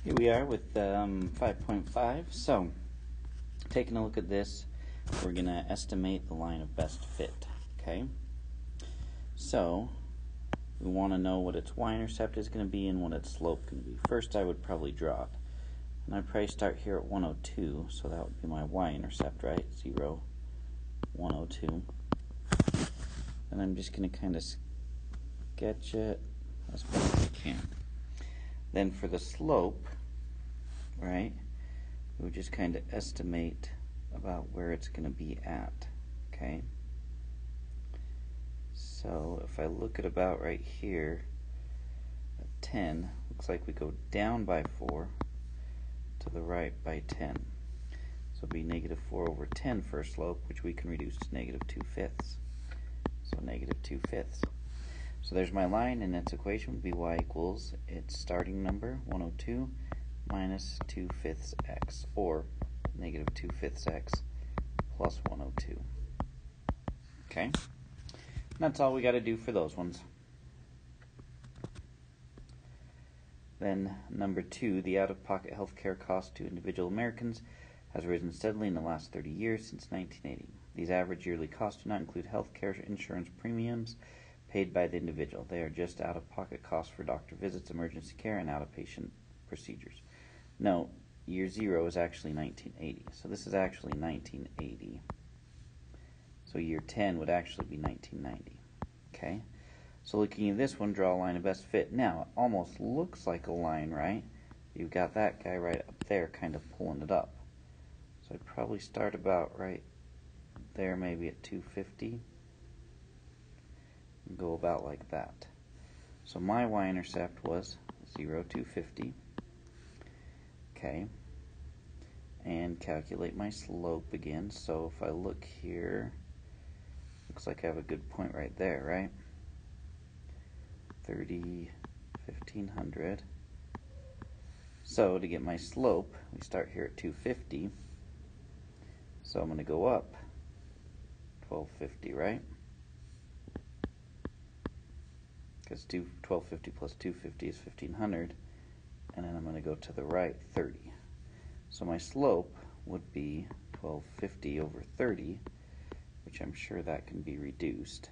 Here we are with 5.5. So, taking a look at this, we're going to estimate the line of best fit. Okay. So, we want to know what its y-intercept is going to be and what its slope can be. First, I would probably draw it. And I'd probably start here at 102, so that would be my y-intercept, right? 0, 102. And I'm just going to kind of sketch it as best as I can. Then for the slope, right, we would just kind of estimate about where it's going to be at, okay? So if I look at about right here at 10, looks like we go down by 4 to the right by 10. So it'll be negative 4 over 10 for a slope, which we can reduce to negative 2/5. So negative 2/5. So there's my line, and its equation would be y equals its starting number, 102, minus 2/5 x, or negative 2/5 x plus 102. Okay? And that's all we got to do for those ones. Then number 2, the out-of-pocket health care cost to individual Americans has risen steadily in the last 30 years since 1980. These average yearly costs do not include health care insurance premiums paid by the individual. They are just out-of-pocket costs for doctor visits, emergency care, and outpatient procedures. No, year 0 is actually 1980. So this is actually 1980. So year 10 would actually be 1990. Okay? So looking at this one, draw a line of best fit. Now, it almost looks like a line, right? You've got that guy right up there kind of pulling it up. So I'd probably start about right there, maybe at 250. And go about like that. So my y-intercept was 0, 250. Okay. And calculate my slope again. So if I look here, looks like I have a good point right there, right? 30, 1500. So to get my slope, we start here at 250. So I'm going to go up 1250, right? Because 1250 plus 250 is 1500. And then I'm going to go to the right 30. So my slope would be 1250 over 30, which I'm sure that can be reduced.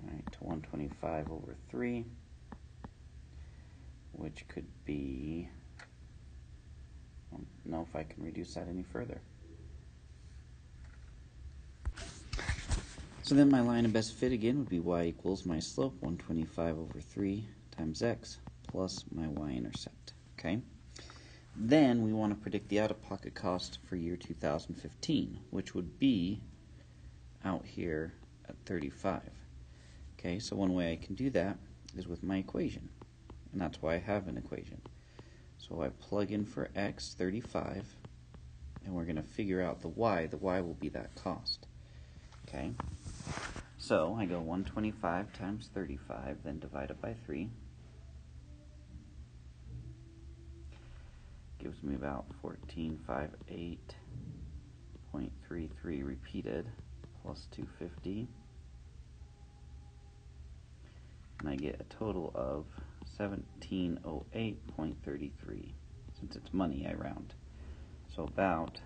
Alright, to 125 over 3, which could be, I don't know if I can reduce that any further. So then my line of best fit again would be y equals my slope, 125 over 3 times x, plus my y-intercept. Okay? Then we want to predict the out-of-pocket cost for year 2015, which would be out here at 35. Okay, so one way I can do that is with my equation, and that's why I have an equation. So I plug in for x, 35, and we're going to figure out the y. The y will be that cost. Okay, so I go 125 times 35, then divide it by 3. Gives me about 1458.33 repeated, plus 250. And I get a total of 1708.33. Since it's money, I round. So about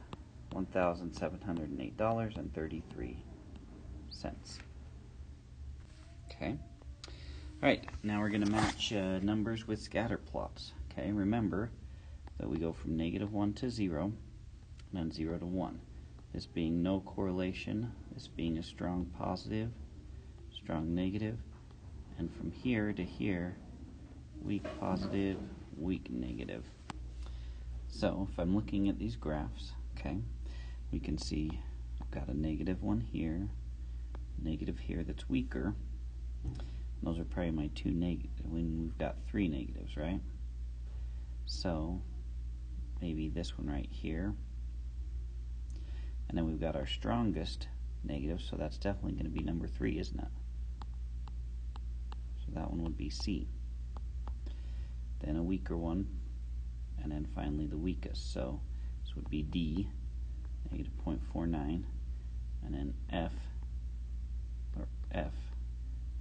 $1,708.33. Okay. Alright, now we're going to match numbers with scatter plots. Okay, remember that we go from -1 to 0, and then 0 to 1. This being no correlation, this being a strong positive, strong negative, and from here to here, weak positive, weak negative. So if I'm looking at these graphs, okay, we can see I've got a negative one here, negative here that's weaker. Those are probably my two negatives when we've got 3 negatives, right? So maybe this one right here. And then we've got our strongest negative, so that's definitely going to be number 3, isn't it? So that one would be C. Then a weaker one, and then finally the weakest. So this would be D, negative 0.49, and then F,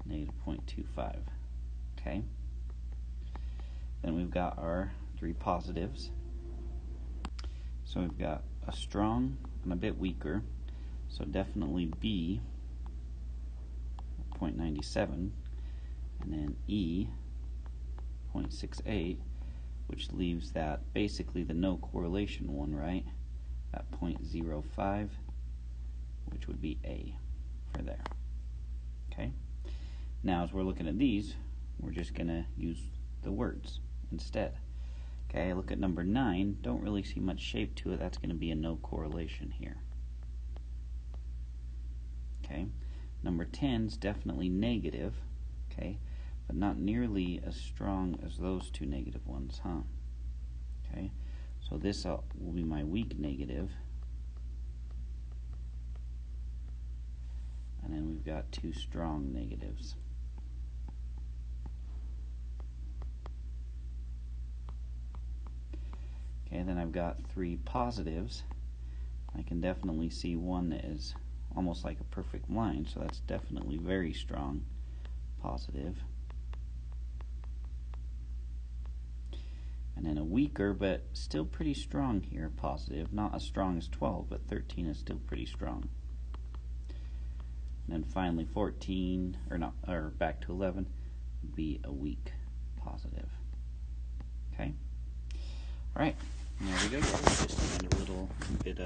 negative 0.25. Okay? Then we've got our three positives. So we've got a strong and a bit weaker. So definitely B, 0.97, and then E, 0.68, which leaves that basically the no correlation one, right? At 0.05, which would be A for there. Okay? Now, as we're looking at these, we're just going to use the words instead. Okay, look at number 9. Don't really see much shape to it. That's going to be a no correlation here. Okay, number 10 is definitely negative, okay, but not nearly as strong as those two negative ones, huh? Okay, so this will be my weak negative, and then we've got two strong negatives. Okay, then I've got three positives. I can definitely see one that is almost like a perfect line, so that's definitely very strong, positive. And then a weaker, but still pretty strong here, positive. Not as strong as 12, but 13 is still pretty strong. And then finally 14, or back to 11, would be a weak positive. Okay? Alright, there we go. Just a little bit